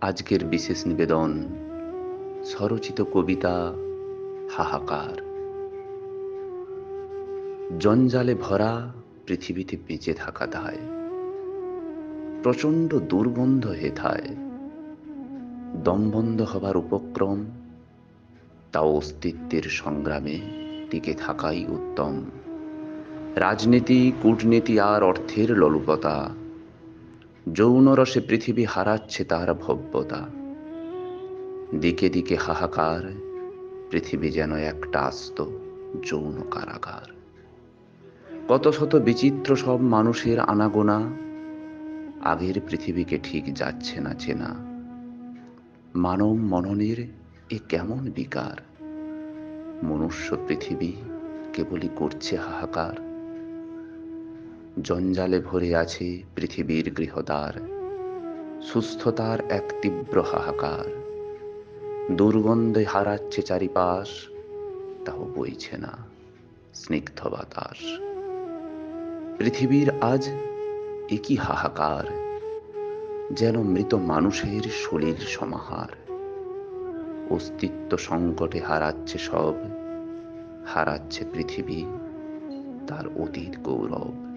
আজকের বিশেষ নিবেদন স্বরচিত কবিতা হাহাকার। জঞ্জালে ভরা পৃথিবীতে বেঁচে থাকা দায়, প্রচণ্ড দুর্গন্ধ হেথায়। দমবন্ধ হবার উপক্রম, তা অস্তিত্বের সংগ্রামে টিকে থাকাই উত্তম। রাজনীতি, কূটনীতি আর অর্থের লোলুপতা, যৌন রসে পৃথিবী হারাচ্ছে তার ভব্যতা। দিকে দিকে হাহাকার, পৃথিবী যেন একটা আস্ত যৌন কারাগার। কত শত বিচিত্র সব মানুষের আনাগোনা, আগের পৃথিবীকে ঠিক যাচ্ছে না চেনা। মানব মননের এ কেমন বিকার, মনুষ্য পৃথিবী কেবলই করছে হাহাকার। জঞ্জালে ভরে আছে পৃথিবীর গৃহদ্বার, সুস্থতার এক তীব্র হাহাকার। দুর্গন্ধে হারাচ্ছে চারিপাশ, তাও বইছে না স্নিগ্ধ বাতাস। পৃথিবীর আজ একই হাহাকার, যেন মৃত মানুষের শরীর সমাহার। অস্তিত্ব সংকটে হারাচ্ছে সব, হারাচ্ছে পৃথিবী তার অতীত গৌরব।